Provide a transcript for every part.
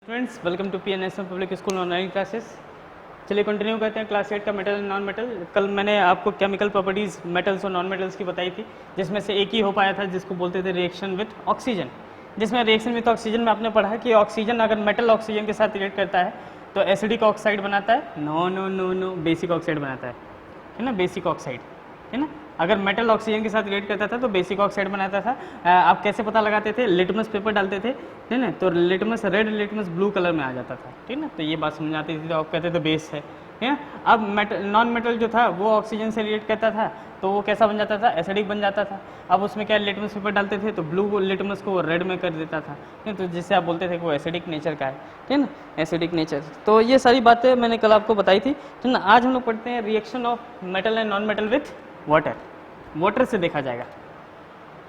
Students welcome to PN public school online classes. चलिए continue करते हैं क्लास 8 का मेटल एंड नॉन मेटल। कल मैंने आपको केमिकल प्रॉपर्टीज़ मेटल्स और नॉन मेटल्स की बताई थी, जिसमें से एक ही हो पाया था जिसको बोलते थे रिएक्शन विथ ऑक्सीजन। जिसमें रिएक्शन विथ ऑक्सीजन में आपने पढ़ा है कि ऑक्सीजन अगर मेटल ऑक्सीजन के साथ रिएक्ट करता है तो एसिडिक ऑक्साइड बनाता है, नो बेसिक ऑक्साइड बनाता है ना, बेसिक ऑक्साइड है ना। अगर मेटल ऑक्सीजन के साथ रिएक्ट करता था तो बेसिक ऑक्साइड बनाता था। आप कैसे पता लगाते थे? लिटमस पेपर डालते थे, ठीक ना, तो litmus red litmus blue colour में आ जाता था, ठीक ना। तो ये बात समझ आती थी, तो आप कहते थे बेस है ना। अब मेटल नॉन मेटल जो था वो ऑक्सीजन से रिएक्ट करता था तो वो कैसा बन जाता था? एसिडिक बन जाता था। अब उसमें क्या लिटमस पेपर डालते थे तो ब्लू लिटमस को रेड में कर देता था, ठीक, तो जिससे आप बोलते थे कि वो एसिडिक नेचर का है, ठीक ना, एसिडिक नेचर। तो ये सारी बातें मैंने कल आपको बताई थी, ठीक ना। आज हम लोग पढ़ते हैं reaction of metal and non metal with water. Water से देखा जाएगा,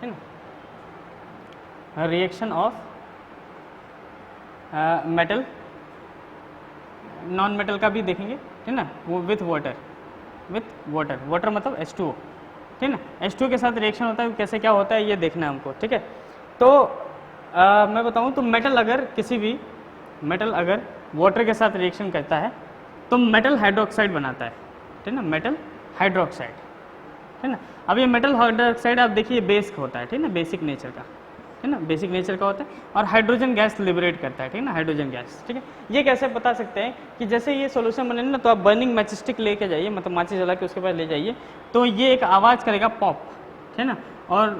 है ना, reaction of metal non metal का भी देखेंगे, ठीक ना, वो विथ वाटर। वाटर मतलब H2O, ठीक ना। H2O के साथ रिएक्शन होता है, कैसे क्या होता है ये देखना है हमको, ठीक है। तो मैं बताऊं तो मेटल अगर वाटर के साथ रिएक्शन करता है तो मेटल हाइड्रोक्साइड बनाता है, ठीक ना, मेटल हाइड्रोक्साइड, है ना। अब ये मेटल हाइड्रोक्साइड आप देखिए बेस होता है, ठीक ना, बेसिक नेचर का, है ना, बेसिक नेचर का होता है और हाइड्रोजन गैस लिबरेट करता है, ठीक ना, हाइड्रोजन गैस, ठीक है। ये कैसे बता सकते हैं कि जैसे ये सॉल्यूशन बने ना तो आप बर्निंग मैचस्टिक लेके जाइए, मतलब माचिस जला के उसके पास ले जाइए, तो ये एक आवाज़ करेगा पॉप, है ना, और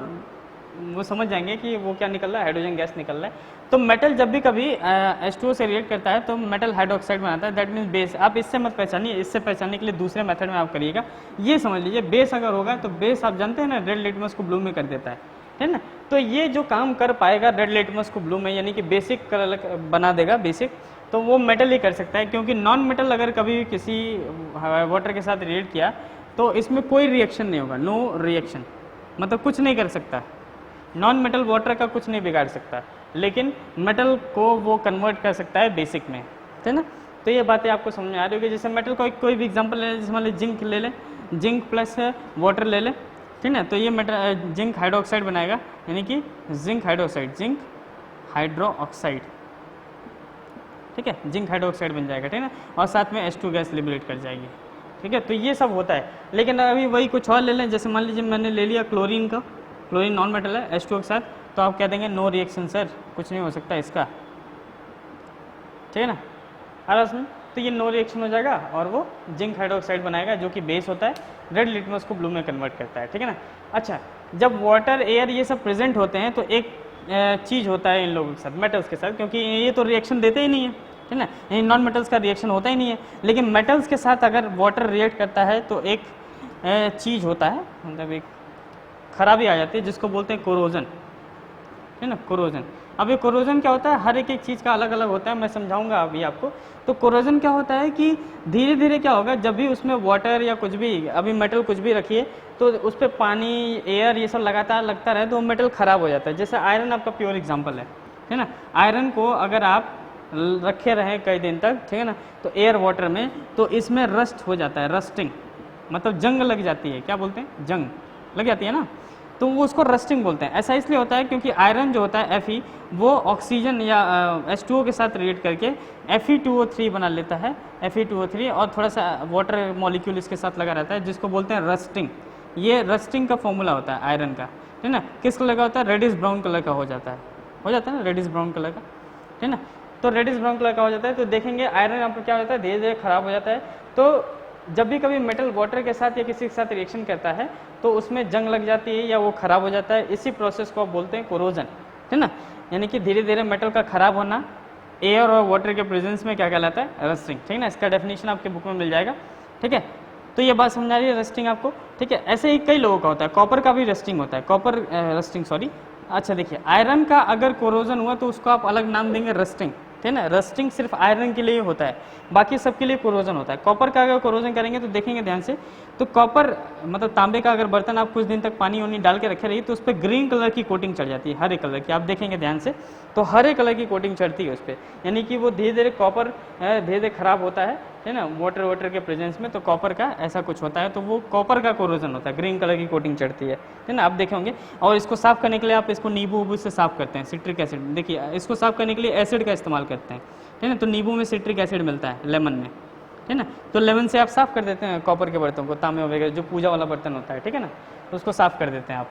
वो समझ जाएंगे कि वो क्या निकल रहा है, हाइड्रोजन गैस निकल रहा है। तो मेटल जब भी कभी H2O से रिएक्ट करता है तो मेटल हाइड्रोक्साइड बनाता है, दैट मीन्स बेस। आप इससे मत पहचानिए, इससे पहचानने के लिए दूसरे मेथड में आप करिएगा। ये समझ लीजिए बेस अगर होगा तो बेस आप जानते हैं ना, रेड लिटमस को ब्लू में कर देता है ना। तो ये जो काम कर पाएगा रेड लिटमस को ब्लू में, यानी कि बेसिक कलर बना देगा बेसिक, तो वो मेटल ही कर सकता है। क्योंकि नॉन मेटल अगर कभी किसी वाटर के साथ रिएक्ट किया तो इसमें कोई रिएक्शन नहीं होगा, नो रिएक्शन, मतलब कुछ नहीं कर सकता। नॉन मेटल वाटर का कुछ नहीं बिगाड़ सकता, लेकिन मेटल को वो कन्वर्ट कर सकता है बेसिक में, है ना। तो ये बातें आपको समझ में आ रही होगी। जैसे मेटल का कोई भी एग्जांपल ले लें, जैसे मान लीजिए जिंक ले लें, जिंक प्लस वाटर ले लें, ठीक है, तो ये मेटल जिंक हाइड्रोक्साइड बनाएगा, यानी कि जिंक हाइड्रोक्साइड, ठीक है, जिंक हाइड्रोक्साइड बन जाएगा, ठीक है, और साथ में H2 गैस लिबरेट कर जाएगी, ठीक है। तो ये सब होता है। लेकिन अभी वही कुछ और ले लें, जैसे मान लीजिए मैंने ले लिया क्लोरीन का, क्लोरीन नॉन मेटल है H2O के साथ, तो आप कह देंगे नो रिएक्शन सर, कुछ नहीं हो सकता इसका, ठीक है ना, आ उसमें। तो ये नो रिएक्शन हो जाएगा और वो जिंक हाइड्रोक्साइड बनाएगा जो कि बेस होता है, रेड लिटमस को ब्लू में कन्वर्ट करता है, ठीक है ना। अच्छा, जब वाटर एयर ये सब प्रेजेंट होते हैं तो एक चीज़ होता है इन लोगों के साथ, मेटल्स के साथ, क्योंकि ये तो रिएक्शन देते ही नहीं है, ठीक है ना, इन नॉन मेटल्स का रिएक्शन होता ही नहीं है। लेकिन मेटल्स के साथ अगर वाटर रिएक्ट करता है तो एक चीज़ होता है, मतलब एक खराबी आ जाती है जिसको बोलते हैं कोरोजन, है ना, कोरोजन। अब ये कोरोजन क्या होता है? हर एक चीज़ का अलग अलग होता है, मैं समझाऊंगा अभी आपको। तो कोरोजन क्या होता है कि धीरे धीरे क्या होगा, जब भी उसमें वाटर या कुछ भी, अभी मेटल कुछ भी रखिए तो उस पर पानी एयर ये सब लगातार लगता रहे तो वो मेटल ख़राब हो जाता है। जैसे आयरन आपका प्योर एग्जाम्पल है ना। आयरन को अगर आप रखे रहें कई दिन तक, ठीक है ना, तो एयर वाटर में, तो इसमें रस्ट हो जाता है, रस्टिंग मतलब जंग लग जाती है, क्या बोलते हैं, जंग लग जाती है ना, तो वो उसको रस्टिंग बोलते हैं। ऐसा इसलिए होता है क्योंकि आयरन जो होता है Fe, वो ऑक्सीजन या H2O के साथ रिएक्ट करके Fe2O3 बना लेता है, Fe2O3, और थोड़ा सा वाटर मॉलिक्यूल इसके साथ लगा रहता है जिसको बोलते हैं रस्टिंग। ये रस्टिंग का फॉर्मूला होता है आयरन का, ठीक ना। किस कलर का होता है? रेडिश ब्राउन कलर का हो जाता है ना, रेडिश ब्राउन कलर का, ठीक ना। तो रेडिश ब्राउन कलर का हो जाता है, तो देखेंगे आयरन आपको क्या होता है, धीरे धीरे खराब हो जाता है। तो जब भी कभी मेटल वाटर के साथ या किसी के साथ रिएक्शन करता है तो उसमें जंग लग जाती है या वो खराब हो जाता है, इसी प्रोसेस को आप बोलते हैं कोरोजन, है ना। यानी कि धीरे धीरे मेटल का खराब होना एयर और वाटर के प्रेजेंस में क्या कहलाता है? रस्टिंग, ठीक है ना। इसका डेफिनेशन आपके बुक में मिल जाएगा, ठीक है। तो ये बात समझ आ रही है, रस्टिंग आपको, ठीक है। ऐसे ही कई लोगों का होता है, कॉपर का भी रस्टिंग होता है, कॉपर रस्टिंग, सॉरी। अच्छा देखिए, आयरन का अगर कोरोजन हुआ तो उसको आप अलग नाम देंगे, रस्टिंग, ठीक है ना। रस्टिंग सिर्फ आयरन के लिए होता है, बाकी सबके लिए कोरोजन होता है। कॉपर का अगर कोरोजन करेंगे तो देखेंगे ध्यान से, तो कॉपर मतलब तांबे का अगर बर्तन आप कुछ दिन तक पानी वानी डाल के रखे रहिए तो उस पर ग्रीन कलर की कोटिंग चढ़ जाती है, हरे कलर की, आप देखेंगे ध्यान से, तो हरे कलर की कोटिंग चढ़ती है उस पर, यानी कि वो धीरे धीरे कॉपर धीरे धीरे खराब होता है है ना, वाटर के प्रेजेंस में, तो कॉपर का ऐसा कुछ होता है, तो वो कॉपर का कोरोजन होता है, ग्रीन कलर की कोटिंग चढ़ती है ना, आप देखे होंगे। और इसको साफ करने के लिए आप इसको नींबू उबू से साफ करते हैं, सिट्रिक एसिड, देखिए इसको साफ करने के लिए एसिड का इस्तेमाल करते हैं, है ना, तो नींबू में सिट्रिक एसिड मिलता है, लेमन में, है ना, तो लेमन से आप साफ कर देते हैं कॉपर के बर्तन को, तांबे वगैरह जो पूजा वाला बर्तन होता है, ठीक है ना, तो उसको साफ कर देते हैं आप,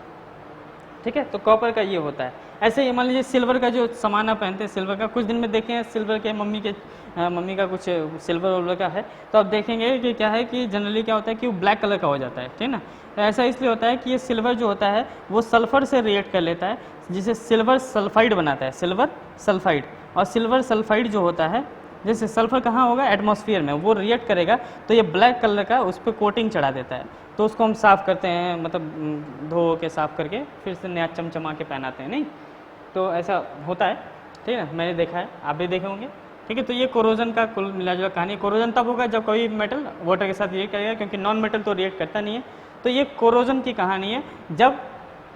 ठीक है। तो कॉपर का ये होता है। ऐसे ही मान लीजिए सिल्वर का जो सामान आप पहनते हैं, सिल्वर का कुछ दिन में देखें सिल्वर के मम्मी का कुछ सिल्वर वल्वर का है, तो आप देखेंगे कि क्या है कि जनरली क्या होता है कि वो ब्लैक कलर का हो जाता है, ठीक है ना। तो ऐसा इसलिए होता है कि ये सिल्वर जो होता है वो सल्फर से रिएक्ट कर लेता है, जिसे सिल्वर सल्फाइड बनाता है, सिल्वर सल्फाइड। और सिल्वर सल्फाइड जो होता है, जैसे सल्फर कहाँ होगा, एटमॉस्फेयर में, वो रिएक्ट करेगा तो ये ब्लैक कलर का उस पर कोटिंग चढ़ा देता है, तो उसको हम साफ़ करते हैं, मतलब धो के साफ़ करके फिर से नया चमचमा के पहनाते हैं, नहीं, तो ऐसा होता है, ठीक है ना, मैंने देखा है, आप भी देखे होंगे, ठीक है। तो ये कोरोजन का कुल मिला जुला कहानी। कोरोजन तब होगा जब कोई मेटल वाटर के साथ रिएक्ट करेगा, क्योंकि नॉन मेटल तो रिएक्ट करता नहीं है, तो ये कोरोजन की कहानी है, जब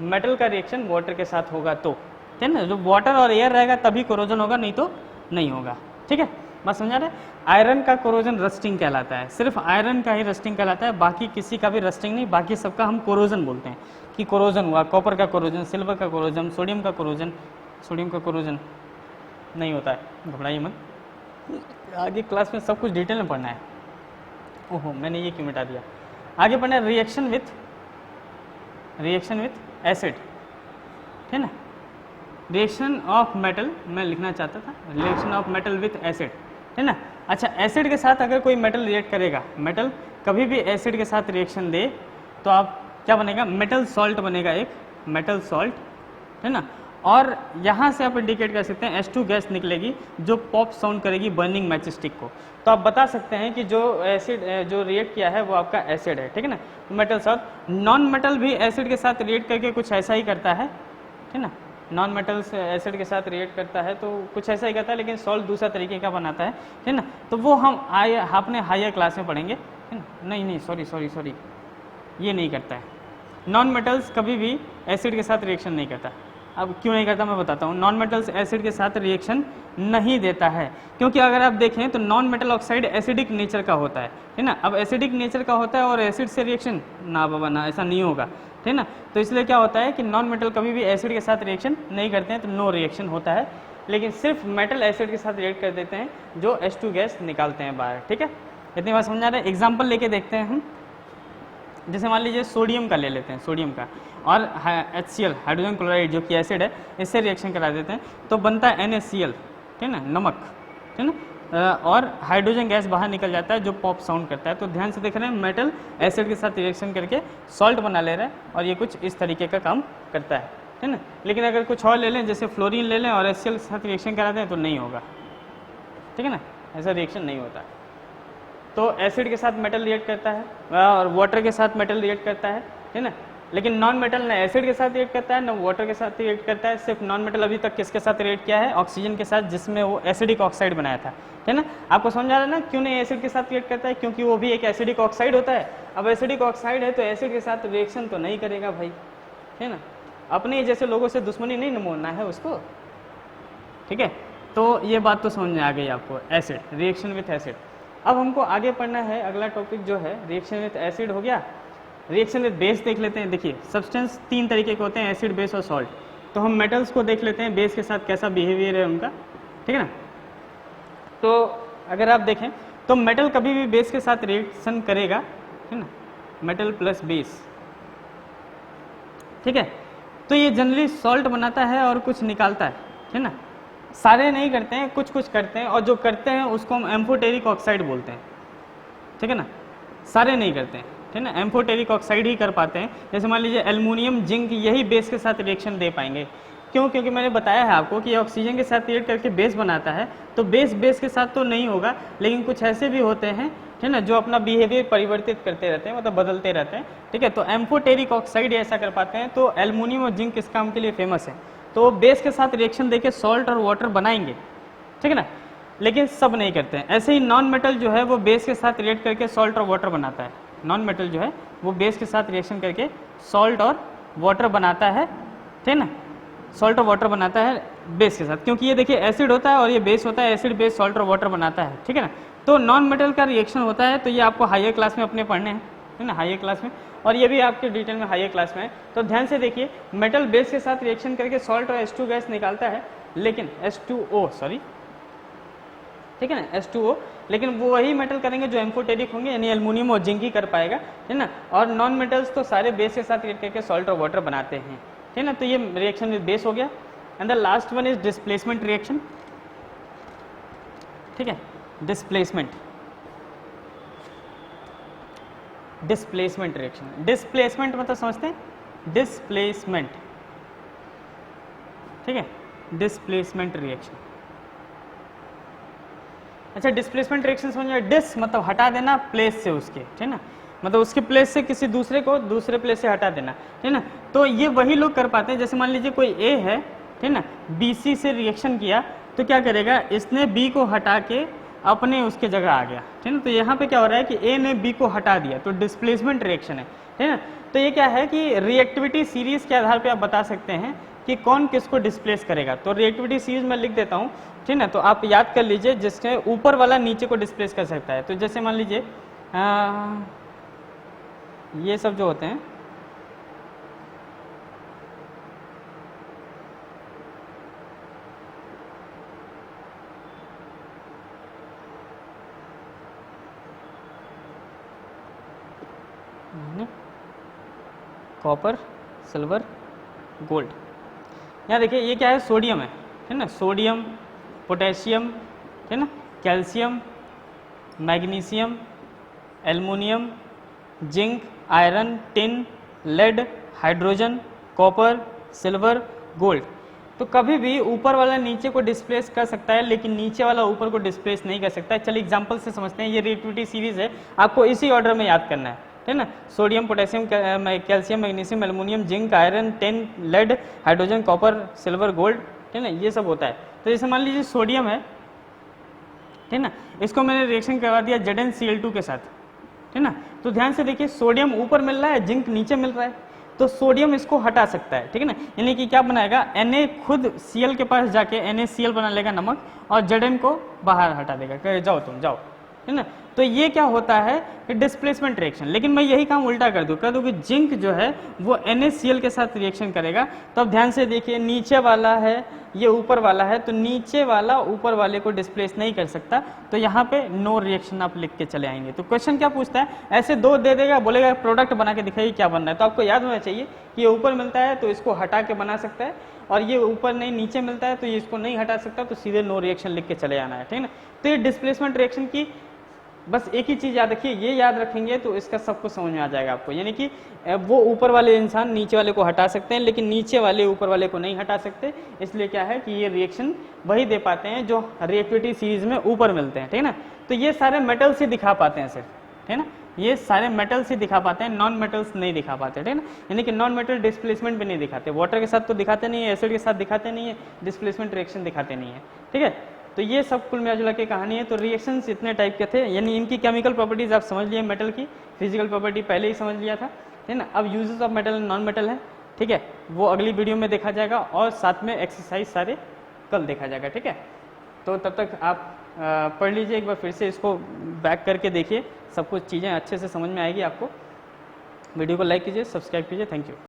मेटल का रिएक्शन वाटर के साथ होगा तो, ठीक है ना, जो वाटर और एयर रहेगा तभी कोरोजन होगा, नहीं तो नहीं होगा, ठीक है, बस समझा रहे। आयरन का कोरोजन रस्टिंग कहलाता है, सिर्फ आयरन का ही रस्टिंग कहलाता है, बाकी किसी का भी रस्टिंग नहीं, बाकी सबका हम कोरोजन बोलते हैं कि कोरोजन हुआ, कॉपर का कोरोजन, सिल्वर का कोरोजन, सोडियम का कोरोजन, सोडियम का कोरोजन नहीं होता है, घबराइए मत, आगे क्लास में सब कुछ डिटेल में पढ़ना है। ओहो मैंने ये क्यों मिटा दिया, आगे पढ़ना है रिएक्शन विथ एसिड, ठीक है ना, रिएक्शन ऑफ मेटल मैं लिखना चाहता था, reaction of metal with acid, है ना। अच्छा, एसिड के साथ अगर कोई मेटल रिएक्ट करेगा, मेटल कभी भी एसिड के साथ रिएक्शन दे तो आप क्या बनेगा, मेटल सॉल्ट बनेगा, एक मेटल सॉल्ट, है ना। और यहाँ से आप इंडिकेट कर सकते हैं H2 गैस निकलेगी जो पॉप साउंड करेगी बर्निंग मैच स्टिक को, तो आप बता सकते हैं कि जो एसिड जो रिएक्ट किया है वो आपका एसिड है, ठीक है ना, मेटल सॉल्ट। नॉन मेटल भी एसिड के साथ रिएक्ट करके कुछ ऐसा ही करता है, ठीक है ना, नॉन मेटल्स एसिड के साथ रिएक्ट करता है तो कुछ ऐसा ही करता है, लेकिन सॉल्ट दूसरा तरीके का बनाता है, ठीक ना, तो वो हम अपने हायर क्लास में पढ़ेंगे, है ना। नहीं सॉरी ये नहीं करता है, नॉन मेटल्स कभी भी एसिड के साथ रिएक्शन नहीं करता। अब क्यों नहीं करता मैं बताता हूँ, नॉन मेटल्स एसिड के साथ रिएक्शन नहीं देता है, क्योंकि अगर आप देखें तो non metal oxide acidic nature का होता है ना। अब एसिडिक नेचर का होता है और एसिड से रिएक्शन ना बाबा ना, ऐसा नहीं होगा, ठीक ना। तो इसलिए क्या होता है कि नॉन मेटल कभी भी एसिड के साथ रिएक्शन नहीं करते हैं, तो नो रिएक्शन होता है, लेकिन सिर्फ मेटल एसिड के साथ रिएक्ट कर देते हैं जो H2 गैस निकालते हैं बाहर, ठीक है। इतनी बात समझा रहे हैं। एग्जाम्पल लेके देखते हैं हम, जैसे मान लीजिए सोडियम का ले लेते हैं, सोडियम का और HCl हाइड्रोजन क्लोराइड जो कि एसिड है, इससे रिएक्शन करा देते हैं तो बनता है NaCl, ठीक है ना, नमक, ठीक है ना, और हाइड्रोजन गैस बाहर निकल जाता है जो पॉप साउंड करता है। तो ध्यान से देख रहे हैं, मेटल एसिड के साथ रिएक्शन करके सॉल्ट बना ले रहा है और ये कुछ इस तरीके का काम करता है, ठीक है ना। लेकिन अगर कुछ और ले लें, जैसे फ्लोरीन ले लें और HCl के साथ रिएक्शन करा दें तो नहीं होगा, ठीक है ना, ऐसा रिएक्शन नहीं होता। तो एसिड के साथ मेटल रिएक्ट करता है और वाटर के साथ मेटल रिएक्ट करता है ना, लेकिन नॉन मेटल न एसिड के साथ रिएक्ट करता है न वाटर के साथ रिएक्ट करता है। सिर्फ नॉन मेटल अभी तक किसके साथ रिएक्ट किया है, ऑक्सीजन के साथ, जिसमें वो एसिडिक ऑक्साइड बनाया था, है ना। आपको समझ आ रहा है ना क्यों नहीं एसिड के साथ रिएक्ट करता है, क्योंकि वो भी एक एसिडिक ऑक्साइड होता है। अब एसिडिक ऑक्साइड है तो एसिड के साथ रिएक्शन तो नहीं करेगा भाई, है ना, अपने जैसे लोगों से दुश्मनी नहीं नमोना है उसको, ठीक है। तो ये बात तो समझ में आ गई आपको, एसिड, रिएक्शन विथ एसिड। अब हमको आगे पढ़ना है, अगला टॉपिक जो है रिएक्शन विथ एसिड हो गया, रिएक्शन विथ बेस देख लेते हैं। देखिए सब्सटेंस 3 तरीके के होते हैं, एसिड, बेस और सॉल्ट। तो हम मेटल्स को देख लेते हैं, बेस के साथ कैसा बिहेवियर है उनका, ठीक है ना। तो अगर आप देखें तो मेटल कभी भी बेस के साथ रिएक्शन करेगा, है ना, मेटल प्लस बेस, ठीक है। तो ये जनरली सॉल्ट बनाता है और कुछ निकालता है ना। सारे नहीं करते हैं, कुछ कुछ करते हैं, और जो करते हैं उसको हम एम्फोटेरिक ऑक्साइड बोलते हैं, ठीक है ना। सारे नहीं करते हैं, ठीक है ना, एम्फोटेरिक ऑक्साइड ही कर पाते हैं। जैसे मान लीजिए एल्युमिनियम, जिंक, यही बेस के साथ रिएक्शन दे पाएंगे। क्यों? क्योंकि मैंने बताया है आपको कि ये ऑक्सीजन के साथ रिएक्ट करके बेस बनाता है, तो बेस के साथ तो नहीं होगा, लेकिन कुछ ऐसे भी होते हैं, ठीक है ना, जो अपना बिहेवियर परिवर्तित करते रहते हैं, मतलब बदलते रहते हैं, ठीक है। तो एम्फोटेरिक ऑक्साइड ऐसा कर पाते हैं। तो एल्युमिनियम और जिंक किस काम के लिए फेमस है, तो बेस के साथ रिएक्शन देके सॉल्ट और वाटर बनाएंगे, ठीक है ना, लेकिन सब नहीं करते हैं। ऐसे ही नॉन मेटल जो है वो बेस के साथ रिएक्ट करके सॉल्ट और वाटर बनाता है। नॉन मेटल जो है वो बेस के साथ रिएक्शन करके सॉल्ट और वाटर बनाता है, ठीक है ना, सॉल्ट और वाटर बनाता है, बेस के साथ, क्योंकि ये देखिए एसिड होता है और ये बेस होता है, एसिड बेस सॉल्ट और वाटर बनाता है, ठीक है ना। तो नॉन मेटल का रिएक्शन होता है, तो ये आपको हायर क्लास में अपने पढ़ने हैं, है ना, हायर क्लास में, और ये भी आपके डिटेल में हायर क्लास में है। तो ध्यान से देखिए, मेटल बेस के साथ रिएक्शन करके सॉल्ट और H2 गैस निकालता है, लेकिन H2O सॉरी, ठीक है ना, H2O, लेकिन वो वही मेटल करेंगे जो एम्फोटेरिक होंगे, यानी एल्युमिनियम और जिंक ही कर पाएगा, है ना। और नॉन मेटल्स तो सारे बेस के साथ रिएक्ट करके सॉल्ट और वाटर बनाते हैं, ठीक है ना। तो ये रिएक्शन विद बेस हो गया। And the last one is displacement reaction, ठीक है, डिस्प्लेसमेंट रिएक्शन। डिस्प्लेसमेंट मतलब समझते हैं, डिस्प्लेसमेंट, ठीक है, डिस्प्लेसमेंट रिएक्शन। अच्छा, डिस्प्लेसमेंट रिएक्शन समझ में, डिस मतलब हटा देना प्लेस से उसके, ठीक है ना, मतलब उसके प्लेस से किसी दूसरे को दूसरे प्लेस से हटा देना, ठीक है ना। तो ये वही लोग कर पाते हैं, जैसे मान लीजिए कोई ए है, ठीक है ना, BC से रिएक्शन किया, तो क्या करेगा, इसने B को हटा के अपने उसके जगह आ गया, ठीक है ना। तो यहाँ पे क्या हो रहा है कि A ने B को हटा दिया, तो डिस्प्लेसमेंट रिएक्शन है, ठीक है ना। तो ये क्या है कि रिएक्टिविटी सीरीज के आधार पे आप बता सकते हैं कि कौन किसको डिस्प्लेस करेगा। तो रिएक्टिविटी सीरीज में लिख देता हूँ, ठीक ना, तो आप याद कर लीजिए, जिसके ऊपर वाला नीचे को डिस्प्लेस कर सकता है। तो जैसे मान लीजिए ये सब जो होते हैं, कॉपर, सिल्वर, गोल्ड। यहाँ देखिए ये क्या है, सोडियम है ना, सोडियम, पोटेशियम, है ना, calcium, magnesium, aluminium, zinc, iron, tin, lead, hydrogen, copper, silver, gold. तो कभी भी ऊपर वाला नीचे को डिस्प्लेस कर सकता है, लेकिन नीचे वाला ऊपर को डिस्प्लेस नहीं कर सकता है। चलिए एग्जांपल से समझते हैं, ये रिएक्टिविटी सीरीज है, आपको इसी ऑर्डर में याद करना है ना। Sodium, potassium, calcium, magnesium, aluminium, zinc, iron, tin, lead, hydrogen, copper, silver, gold, ठीक है ना, ये सब होता है। तो जैसे मान लीजिए सोडियम है, ठीक है ना, इसको मैंने रिएक्शन करवा दिया ZnCl2 के साथ, ठीक है ना। तो ध्यान से देखिए, सोडियम ऊपर मिल रहा है, जिंक नीचे मिल रहा है, तो सोडियम इसको हटा सकता है, ठीक है ना, यानी कि क्या बनाएगा, Na खुद Cl के पास जाके NaCl बना लेगा नमक, और Zn को बाहर हटा देगा, कहे जाओ तुम जाओ, है ना। तो ये क्या होता है कि डिस्प्लेसमेंट रिएक्शन। लेकिन मैं यही काम उल्टा कर दूं कि जिंक जो है वो NaCl के साथ रिएक्शन करेगा। तो अब ध्यान से देखिए, नीचे वाला है, ये ऊपर वाला है, तो नीचे वाला ऊपर वाले को डिस्प्लेस नहीं कर सकता, तो यहाँ पे नो रिएक्शन आप लिख के चले आएंगे। तो क्वेश्चन क्या पूछता है, ऐसे दो दे देगा, बोलेगा प्रोडक्ट बना के दिखाइए क्या बनना है। तो आपको याद होना चाहिए कि ये ऊपर मिलता है तो इसको हटा के बना सकता है, और ये ऊपर नहीं नीचे मिलता है तो ये इसको नहीं हटा सकता, तो सीधे नो रिएक्शन लिख के चले आना है, ठीक है ना। तो ये डिस्प्लेसमेंट रिएक्शन की बस एक ही चीज़ याद रखिए, ये याद रखेंगे तो इसका सब कुछ समझ में आ जाएगा आपको। यानी कि वो ऊपर वाले इंसान नीचे वाले को हटा सकते हैं, लेकिन नीचे वाले ऊपर वाले को नहीं हटा सकते। इसलिए क्या है कि ये रिएक्शन वही दे पाते हैं जो रिएक्टिविटी सीरीज में ऊपर मिलते हैं, ठीक है ना। तो ये सारे मेटल से दिखा पाते हैं सिर्फ, ठीक है ना, ये सारे मेटल से दिखा पाते हैं, नॉन मेटल्स नहीं दिखा पाते, ठीक है ना। यानी कि नॉन मेटल डिस्प्लेसमेंट भी नहीं दिखाते, वाटर के साथ तो दिखाते नहीं है, एसिड के साथ दिखाते नहीं है, डिस्प्लेसमेंट रिएक्शन दिखाते नहीं है, ठीक है। तो ये सब कुल मिला के कहानी है। तो रिएक्शंस इतने टाइप के थे, यानी इनकी केमिकल प्रॉपर्टीज आप समझ लिए, मेटल की फिजिकल प्रॉपर्टी पहले ही समझ लिया था, ठीक है ना। अब uses of metal and non metal है, ठीक है, वो अगली वीडियो में देखा जाएगा, और साथ में एक्सरसाइज सारे कल देखा जाएगा, ठीक है। तो तब तक आप पढ़ लीजिए एक बार फिर से, इसको बैक करके देखिए, सब कुछ चीज़ें अच्छे से समझ में आएगी आपको। वीडियो को लाइक कीजिए, सब्सक्राइब कीजिए, थैंक यू।